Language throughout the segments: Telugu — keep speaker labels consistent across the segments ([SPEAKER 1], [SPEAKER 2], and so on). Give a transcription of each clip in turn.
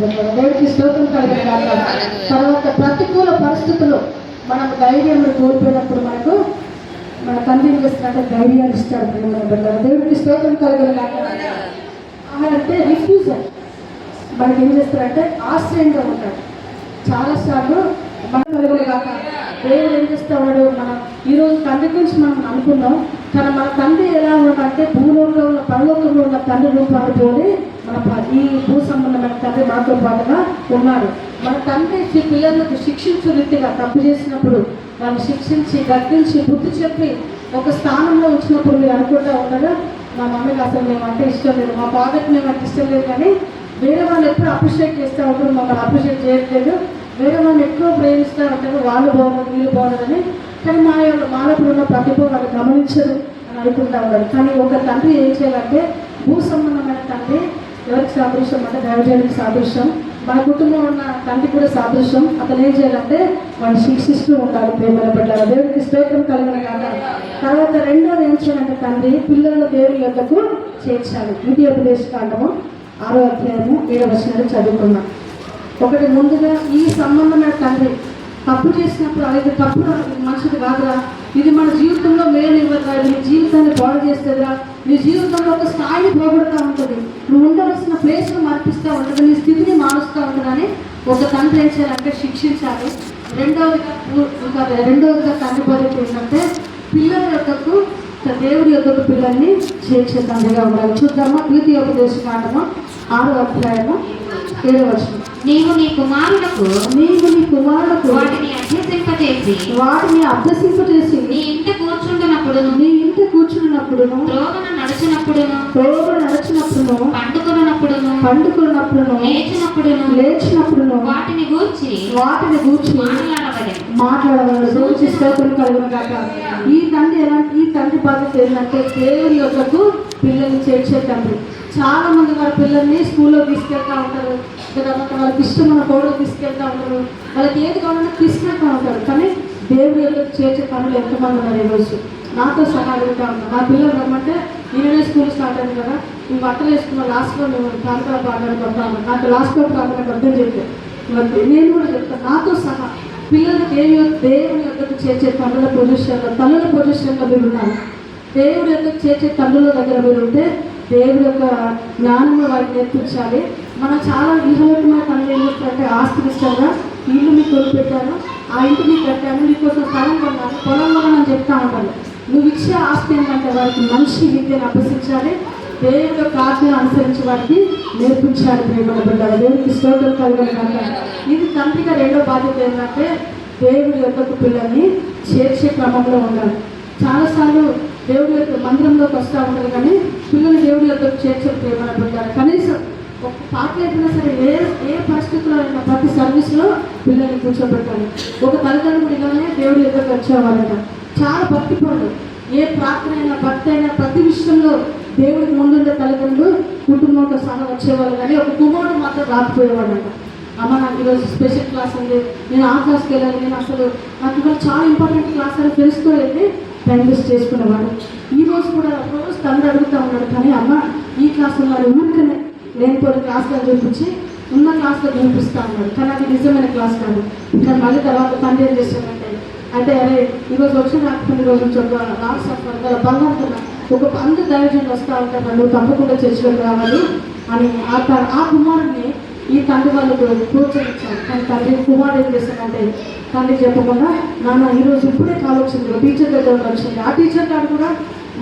[SPEAKER 1] దేవుడికి స్తోత్రం కలిగిన తర్వాత ప్రతికూల పరిస్థితులు మనం ధైర్యం కోల్పోయినప్పుడు మన తండ్రి ఏం చేస్తున్నట్టే ధైర్యాన్ని ఇస్తాడు. దేవుడికి స్తోత్రం కలిగిన అంటే రిఫ్యూజల్ మనకి ఏం చేస్తారంటే ఆశ్రయంగా ఉంటాడు. చాలాసార్లు మన కలుగులు కాక దేవుడు ఏం చేస్తూ ఉన్నాడు. మనం ఈరోజు తండ్రి గురించి మనం అనుకున్నాం, కానీ మన తండ్రి ఎలా ఉన్నాడంటే భూలోకంలో ఉన్న పరలోకంలో ఉన్న తండ్రి రూపాన్ని పోలి ఈ భూ సంబంధమైన తండ్రి మనతో పాటుగా ఉన్నాడు. మన తండ్రి పిల్లలకు శిక్షించు రీతిగా తప్పు చేసినప్పుడు వాళ్ళని శిక్షించి గద్దించి బుద్ధి చెప్పి ఒక స్థానంలో వచ్చినప్పుడు మీరు అనుకుంటూ ఉంటారు, మా మమ్మీకి అసలు మేమంటే ఇష్టం లేదు, మా బాధకి మేమంటే ఇష్టం లేదు, కానీ వేరే వాళ్ళు ఎప్పుడు అప్రిషియేట్ చేస్తూ ఉంటారు, మమ్మల్ని అప్రిషియేట్ చేయట్లేదు, వేరే వాళ్ళు ఎక్కువ ప్రేమిస్తూ ఉంటారు, వాళ్ళు బాగున్నారు వీళ్ళు బాగున్నారని. కానీ మాలోపల ఉన్న ప్రతిభ వాళ్ళు గమనించరు అని అనుకుంటూ ఉంటారు. కానీ ఒక తండ్రి ఏం చేయాలంటే భూ సంబంధమైన తండ్రి ఎవరికి సాదృశ్యం అంటే దైవజనుడికి సాదృశ్యం, మన కుటుంబంలో ఉన్న తండ్రి కూడా సాదృశ్యం. అతను ఏం చేయాలంటే వాడిని శిక్షిస్తూ ఉంటాడు ప్రేమల పట్ల. దేవుడికి స్తోత్రం కలిగిన కాదు. తర్వాత రెండోది ఏం చేయాలంటే తండ్రి పిల్లలను దేవుని యొద్దకు చేర్చాలి. ద్వితీయోపదేశ కాండము 6వ అధ్యాయము 7వ వచనాలు చదువుకున్నాం. ఒకటి ముందుగా ఈ సంబంధమైన తండ్రి తప్పు చేసినప్పుడు అది తప్పు మంచిది కాదురా, ఇది మన జీవితంలో మేలు ఇవ్వదురా, నీ జీవితాన్ని పాడు చేస్తుందిరా, నీ జీవితంలో ఒక స్థాయిని పోగొడుతూ ఉంటుంది, నువ్వు ఉండవలసిన ప్లేస్ను మార్పిస్తూ ఉంటుంది, నీ స్థితిని మారుస్తూ ఉంటుందని ఒక తండ్రి ఏం చేయాలంటే శిక్షించాలి. రెండవదిగా తండ్రి బాధ్యత ఏంటంటే పిల్లల యొక్కకు దేవుడి యొక్కకు పిల్లల్ని చేర్చే తండ్రిగా ఉండాలి. చూద్దామా ద్వితీయోపదేశ కాండము 6వ అధ్యాయము 7వ వచనం.
[SPEAKER 2] నీవు నీ కుమారులకు వాటిని
[SPEAKER 1] అభ్యసింపచేసి
[SPEAKER 2] నీ ఇంట కూర్చుంటున్నప్పుడును
[SPEAKER 1] త్రోవన నడిచినప్పుడును పండుకున్నప్పుడును లేచినప్పుడును
[SPEAKER 2] వాటిని గూర్చి
[SPEAKER 1] మాట్లాడవలెను. స్తోత్రం కలుగును గాక. ఈ తండ్రి బాధ్యత ఏంటంటే దేవుని యొక్కకు పిల్లల్ని చేర్చే తండ్రి. చాలా మంది వాళ్ళ పిల్లల్ని స్కూల్లో తీసుకెళ్తూ ఉంటారు, తర్వాత వాళ్ళకి ఇష్టమైన పౌరులు తీసుకెళ్తూ ఉంటారు, వాళ్ళకి ఏది కావాలన్నా తీసుకెళ్తూ ఉంటారు, కానీ దేవుడి యొక్కకు చేర్చే పనులు ఎంతమంది ఉన్నారు ఈరోజు. నాతో సహా అడుగుతూ ఉంటాను, నా పిల్లలు రమ్మంటే నేనే స్కూల్ స్టార్ట్ అయింది కదా, మేము బట్టలు వేసుకున్న లాస్ట్లో మేము ప్రాంతాల పాటలు పడతాము, నాకు లాస్ట్లో ప్రాంతాలకు అర్థం చెప్పాను. నేను కూడా చెప్తాను, నాతో సహా పిల్లలు దేవుని యొక్కకు చేర్చే తల్లుల పొజిషన్లో మీరు ఉన్నారు. దేవుడి యొక్కకు చేర్చే తల్లుల దగ్గర మీరు ఉంటే దేవుడి యొక్క జ్ఞానంలో వారికి నేర్పించాలి. మనం చాలా ఇహలోకమైన పనులు ఏం చేస్తారంటే ఆస్తికి ఇష్టంగా ఇల్లు మీకు కొనిపెట్టాను, ఆ ఇంటి మీకు కట్టాను, నీకోసం స్థలం కొన్నాను, పొలం కొనని చెప్తా ఉంటాను. నువ్వు ఇచ్చే ఆస్తి ఏంటంటే వారికి మనిషి విద్యను అభ్యసించాలి, దేవుడి యొక్క ఆజ్ఞను అనుసరించి వారికి నేర్పించాలి. ప్రేమల బిడ్డ దేవుడికి స్తోత్రం కలగాలి. ఇది తండ్రిగా రెండో బాధ్యత ఏంటంటే దేవుడి యొక్క పిల్లల్ని చేర్చే క్రమంలో ఉండాలి. చాలాసార్లు దేవుడి యొక్క మందిరంలోకి వస్తూ ఉంటారు, కానీ పిల్లలు దేవుడి యొక్క చేర్చే ప్రేమల బిడ్డ. కనీసం ఒక పాట అయినా సరే ఏ పరిస్థితుల్లో అయినా ప్రతి సర్వీస్లో పిల్లల్ని కూర్చోబెట్టాలి. ఒక తల్లిదండ్రుడిగానే దేవుడి యొక్కకు వచ్చేవాళ్ళట. చాలా భక్తి పనులు, ఏ ప్రార్థన అయినా భక్తి అయినా ప్రతి విషయంలో దేవుడికి ముందుండే తల్లిదండ్రులు కుటుంబంతో సహా వచ్చేవాళ్ళు, కానీ ఒక కుమారుడు మాత్రం రాకపోయేవాడంట. అమ్మ నాకు ఈరోజు స్పెషల్ క్లాస్ ఉంది, నేను ఆ క్లాస్కి వెళ్ళాలి, నేను అసలు నాకు ఇవాళ చాలా ఇంపార్టెంట్ క్లాస్ అని ఫ్రెండ్స్తో వెళ్ళి టైం వేస్ట్ చేసుకునేవాడు. ఈరోజు కూడా రోజు తండ్రి అడుగుతూ ఉన్నాడు, కానీ అమ్మ ఈ క్లాస్ ఉన్నాడు ఊరికనే లేనిపోయిన క్లాస్లో చూపించి ఉన్న క్లాస్లో చూపిస్తూ ఉన్నాడు, కానీ అది నిజమైన క్లాస్ కాదు. కానీ మళ్ళీ తర్వాత తండ్రి ఏం చేశాడంటే అంటే అరే ఈరోజు వచ్చిన రాకపోయిన రోజు నుంచి ఒక లాస్ట్ ఆఫ్ బంగారుతున్నా ఒక అందరు దైవజనులు వస్తూ ఉంటారు, నువ్వు తప్పకుండా చర్చలోకి రావాలి అని ఆ కుమారుడిని ఈ తండ్రి వాళ్ళు ప్రోత్సహించారు. కానీ తండ్రి కుమారుడు ఏం చేశాడంటే తండ్రి చెప్పకుండా నాన్న ఈరోజు ఇప్పుడే కాల్ వచ్చింది, టీచర్ దగ్గర వచ్చింది, ఆ టీచర్ గారు కూడా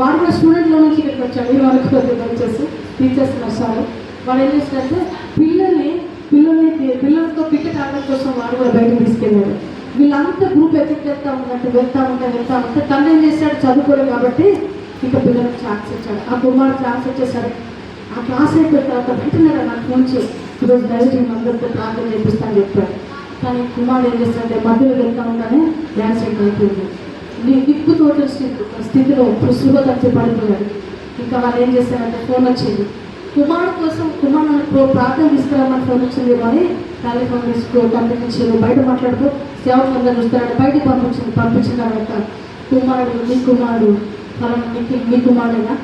[SPEAKER 1] వాడు కూడా స్టూడెంట్లో నుంచి ఇక్కడికి వచ్చాడు, ఈ వాళ్ళకి వచ్చేసి టీచర్స్ వస్తారు. వాడు ఏం చేస్తారంటే పిల్లలతో క్రికెట్ ఆడడం కోసం వాడు కూడా బయటకు తీసుకెళ్ళాడు. వీళ్ళంతా గ్రూప్ ఎఫెక్ట్ వెళ్తా ఉంటే తండ్రి ఏం చేశాడు, చదువుకోలేదు కాబట్టి ఇక పిల్లలకు ఛాన్స్ ఇచ్చాడు. ఆ కుమారుడు ఛాన్స్ వచ్చేసరికి ఆ క్లాస్ అయిపోయిన తర్వాత బయటన్నారా నాకు నుంచి ఈరోజు దైవజనం అందరితో ప్రార్థన చేపిస్తాను చెప్పాడు. కానీ కుమారుడు ఏం చేస్తాడంటే మధ్యలో వెళ్తా ఉండగానే యాక్సిడెంట్ అయిపోయింది. దిక్కు తోట స్థితిలో సృహ తప్పి పడిపోయాడు. ఇంకా వాళ్ళు ఏం చేస్తారంటే ఫోన్ వచ్చింది, కుమారుడు ప్రార్థన తీసుకురామని ఫోన్ వచ్చింది, కానీ తల్లి ఫోన్ తండ్రి నుంచి బయట మాట్లాడుతూ సేవకులు అందరూ చూస్తారంటే బయటకు పంపించిన తర్వాత మీ కుమారుడు ఫలానా మీ కుమారుడైనా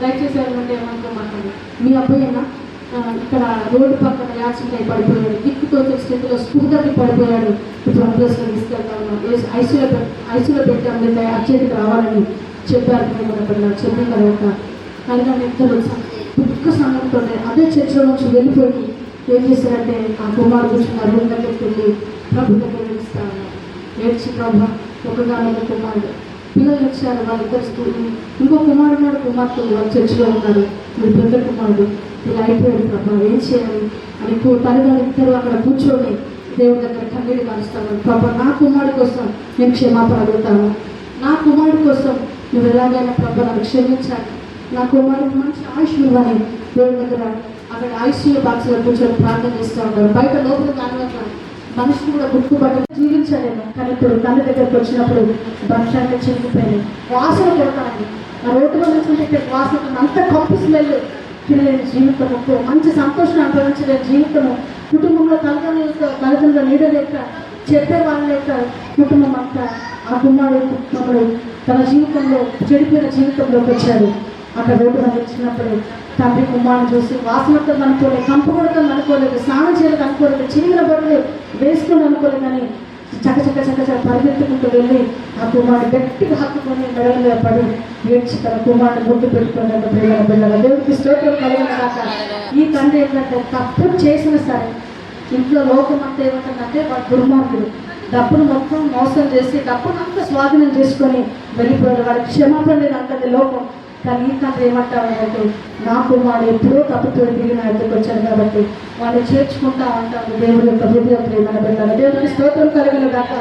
[SPEAKER 1] దయచేసి ఏమంటే ఏమనుకో మాట్లాడు, మీ అబ్బాయినా ఇక్కడ రోడ్డు పక్కన యాక్సిడెంట్ అయి పడిపోయాడు, దిక్కుతో స్థితిలో స్ఫూర్తి పడిపోయాడు. ఇప్పుడు అంబులెన్స్లో తీసుకెళ్తా ఉన్నాం, ఐసీలో పెట్టాము, అర్జెంట్కి రావాలని చెప్పారు. చెప్పిన తర్వాత కలిగిన ఇద్దరు దుఃఖ సమయంతో అదే చర్చలో నుంచి వెళ్ళిపోయి ఏం చేశారంటే ఆ కుమారుడు కూర్చున్న రూమ్ దగ్గరికి వెళ్ళి ప్రభు దగ్గర వెళ్తా ఉన్నారు. ఏడ్చి ప్రభు ఒకగానొక కుమారుడు, పిల్లలు వచ్చారు, వాళ్ళిద్దరు స్కూల్, ఇంకో కుమారుడు కుమార్తె వాళ్ళ చర్చిలో ఉన్నారు, మీరు పెద్ద కుమారుడు ఇలా అయిపోయాడు ప్రభు, ఏం చేయాలి అని తల్లిదండ్రులు ఇద్దరు అక్కడ కూర్చొని దేవుడి దగ్గర కన్నీరు కాలుస్తాను. ప్రభు నా కుమారుడి కోసం నేను క్షమాపణ అడుగుతాను, నా కుమారుడి కోసం నువ్వు ఎలాగైనా ప్రభు నన్ను క్షమించాలి, నా కుమారుడికి మంచి ఆయుష్ ఇవ్వని దేవుడి దగ్గర అక్కడ ఐసీయూ బాక్స్లో కూర్చొని ప్రార్థన చేస్తూ ఉంటారు. బయట లోపల దానివల్ల మనిషిని కూడా గుర్తుపట్టి జీవించలేము. కానీ ఇప్పుడు తల్లి దగ్గరకు వచ్చినప్పుడు బట్టలు చిరిగిపోయినాయి, వాసన కొడతాను, ఆ రోడ్డులో నుంచి ఇక్కడ వాసన అంత కంపు స్మెల్, తినలేని జీవితము, మంచి సంతోషం అనుభవించలేని జీవితము, కుటుంబంలో తల్లిదండ్రుల నీడ లేక చెప్పే వాళ్ళ లేక కుటుంబం అంతా ఆ కుమారుడు తన జీవితంలో చెడిపోయిన జీవితంలోకి వచ్చాడు. అక్కడ రోడ్డు మీద వచ్చినప్పుడు తండ్రి కుమారుని చూసి వాసనతో అనుకోలేదు, కంపు కొడతో అనుకోలేదు, స్నానం చేయలేదు అనుకోలేదు, చిరిగిన బట్టలు వేసుకుని అనుకోలేదు, కానీ చక్క పరిగెత్తుకుంటూ వెళ్ళి ఆ కుమారుడు గట్టిగా హత్తుకొని మెడల మీద పడి ఏడ్చి తన కుమారుడు ముద్దు పెట్టుకున్నాడు. బిళ్ళగా దేవుడికి స్తోత్రం కలిగిన దాకా ఈ తండ్రి ఏంటంటే తప్పు చేసిన సరే ఇంట్లో లోకం అంతా ఏమంటుందంటే వాడు దుర్మార్గుడు, డబ్బును మొత్తం మోసం చేసి డబ్బును అంతా స్వాధీనం చేసుకొని వెళ్ళిపోయాడు, వాడికి క్షమాపణ లేదు అంటది లోకం. కానీ ఈ తండ్రి ఏమంటారంటే నా కుమారుడు ఎప్పుడో తప్పుతో తిరిగి నా ఎదురుకు వచ్చాడు కాబట్టి వాళ్ళు చేర్చుకుంటా ఉంటారు. దేవుడి యొక్క హృదయ ప్రేమను పెట్టాలి. దేవుడికి స్తోత్రం కలిగిన దాకా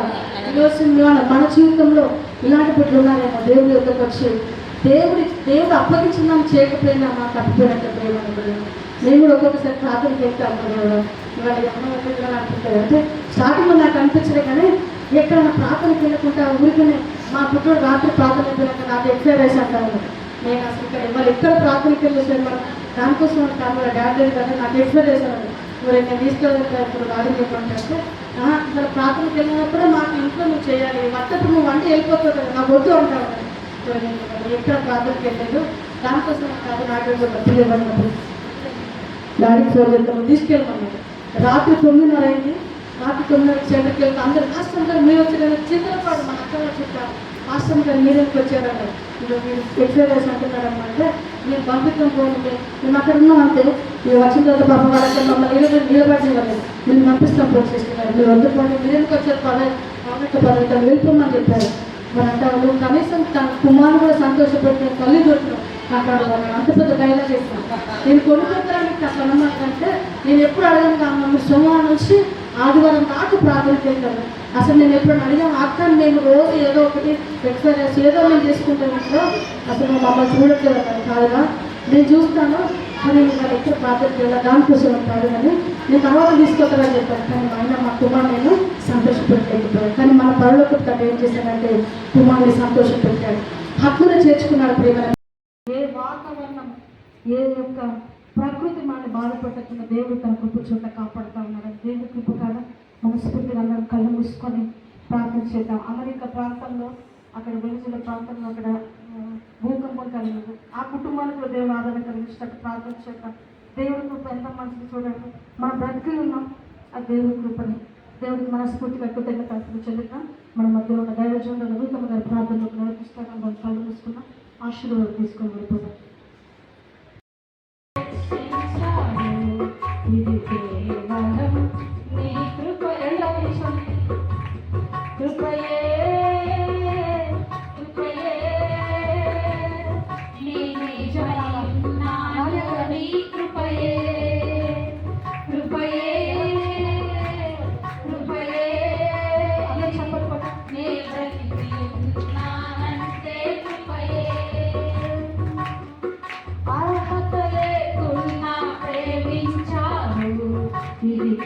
[SPEAKER 1] ఈరోజు మన జీవితంలో ఇలాంటి బిడ్డలు ఉన్నారేమో దేవుడి యొక్కకు వచ్చి దేవుడు అప్పగించిన చేయకపోయినా నాకు తప్పిపోయినట్టు ప్రేమను పెట్టాను. నేను కూడా ఒక్కొక్కసారి ప్రార్థనకి వెళ్తాను, ఇవాళ అమ్మ అనుకుంటారు అంటే స్టార్టింగ్లో నాకు అనిపించలే, కానీ ఎక్కడైనా ప్రార్థనకి వెళ్ళకుండా ఊరికనే మా పుట్టిన రాత్రి ప్రార్థన వెళ్ళాక నాకు ఎక్సర్సైజ్ అంటాను. నేను అసలు ఇక్కడ ఇవాళ ఎక్కడ ప్రార్థనకి వెళ్ళేసాను మనం దానికోసం కాదు, డాడీ కదా నాకు ఎక్స్ప్లెయిన్ చేశాను, మరి నేను తీసుకెళ్ళాను ఇప్పుడు గాడి చెప్పంటే ఇక్కడ ప్రార్థనకి వెళ్ళినప్పుడే మాకు ఇంట్లో నువ్వు చేయాలి, వంటప్పుడు నువ్వు వంట వెళ్ళిపోతావు కదా, నాకు వద్దు అంటావు. నేను ఎక్కడ ప్రార్థనకి వెళ్ళలేదు దానికోసం కాదు, నాకు డబ్బులు ఇవ్వనప్పుడు డాడీకి ఫోన్ చేస్తాము తీసుకెళ్ళమన్నాడు. రాత్రి 9:30 అయింది, రాత్రి 9:30 సెంటర్కి వెళ్తే అందరు హాస్టల్ గారు మీరు వచ్చారు, చింతలపాడు మన అక్కడ చెప్పారు హాస్టల్ గారు మీరు ఎందుకు వచ్చారన్నారు. మీరు ఎక్సర్సైజ్ అంటున్నారన్నమాట, మీరు పంపించడం పోయింది, మేము అక్కడ ఉన్నాం అంతే, మీరు వచ్చిన తర్వాత పాప వాళ్ళకి మమ్మల్ని నిలబడి మీరు పంపిస్తాం పోషిస్తున్నారు, మీరు వద్దుకోండి, మీరు ఎందుకు వచ్చారు పదవి వెళ్ళిపోమని చెప్పారు. మరి అంటే వాళ్ళు కనీసం తన కుమారుడు కూడా సంతోషపెట్టిన తల్లి దొరికిన అక్కడ అంత పెద్ద డైలాగ్ చేస్తాను. నేను కొనుక్కోవడానికి అట్లా అన్నమాటంటే నేను ఎప్పుడు అడగను కాదు, సోమవారం నుంచి ఆదివారం దాకా ప్రార్థనకి వెళ్తాను. అసలు నేను ఎప్పుడు అడిగాను అక్కడ మేము రోజు ఏదో ఒకటి ఎక్సర్సైజ్ ఏదో మేము చేసుకుంటాం ఇంట్లో, అసలు మమ్మల్ని చూడట్లేదు అన్నారు. కాదుగా నేను చూస్తాను, కానీ నేను ఎక్కడ ప్రార్థనకి వెళ్ళా దానికోసం కాదు అని నేను తర్వాత తీసుకొస్తానని చెప్పాను. కానీ మా ఆయన మా కుమార్ నేను సంతోషపెట్టలేకపోయాను. కానీ మన పనులకు తను ఏం చేశానంటే కుమార్ని సంతోషం పెట్టాడు, హక్కును చేర్చుకున్నాడు. ప్రేమ ఏ వాతావరణం ఏ యొక్క ప్రకృతి మనల్ని బాధపెట్టకుండా దేవుడు తన కృప చోట కాపాడుతూ ఉన్నాడు. దేవుడి కృప కాదు మనస్ఫూర్తిగా అందరం కళ్ళు మూసుకొని ప్రార్థన చేద్దాం. అమెరికా ప్రాంతంలో అక్కడ వెలుజుల ప్రాంతంలో అక్కడ భూకంపం కలిగింది, ఆ కుటుంబానికి కూడా దేవుడు ఆదరణ కలిగించినట్టు ప్రార్థన చేద్దాం. దేవుడి కృప ఎంత మంచిది చూడండి, మనం బ్రతికి ఉన్నాం ఆ దేవుడి కృపని దేవుడికి మనస్ఫూర్తిగా కృతజ్ఞతలు చెల్లిద్దాం. మన మధ్యలో ఉన్న దైవజనుల నూతన గారి ప్రార్థనలకు నడిపిస్తాం. మనం కళ్ళు మూసుకున్నాం, ఆశీర్వాదం తీసుకొని వెళ్ళిపోతాం.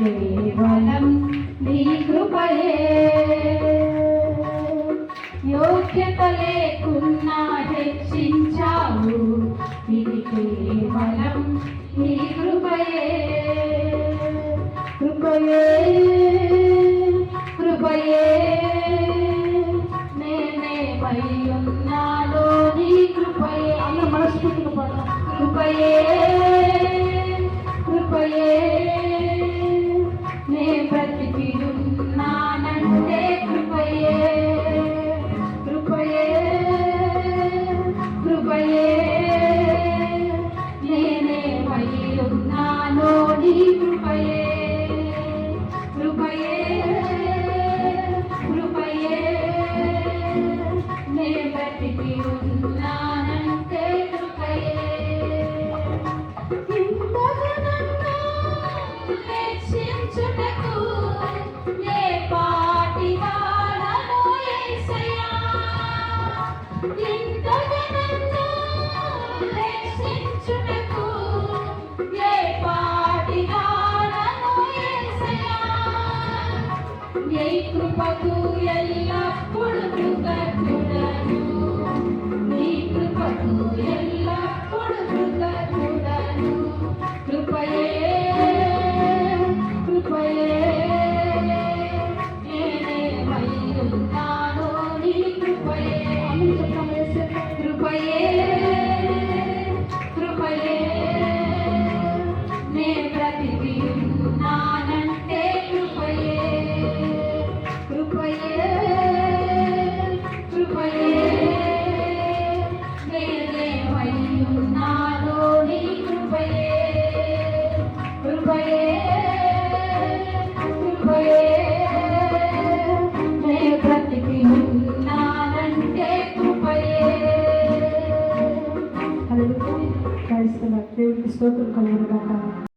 [SPEAKER 3] కేవలం నీ కృపయే, యోగ్యత లేకున్నా హెచ్చించావు, ఇది కేవలం నీ కృపయే. కృపయే కృపయే నేనేమై ఉన్నాడో నీ కృపయే. అన్న మనస్ఫూర్తిగా పడ కృపయే రక్షించుటకు ఏ పాటి వాడను యేసయ్యా ఇంతగా నన్ను రక్షించుటకు ఏ పాటి వాడను యేసయ్యా నీ కృపకు ఎల్లప్పుడు కృతజ్ఞుడను నీ కృపకు ఎల్లప్పుడు కృతజ్ఞుడను కృపయే కృపయే నేనేమైయున్నానో నీ కృపయే కృపయే కృపయే నే బ్రతికి ఉన్నానంటే కృపయే కృపయే కృపయే నేనేమైయున్నానో నీ కృపయే కృపయే కృపయే నే బ్రతికి ఉన్నానంటే కృపయే
[SPEAKER 1] హల్లెలూయా. క్రైస్తవ దేవునికి స్తోత్రం కలుగును గాక.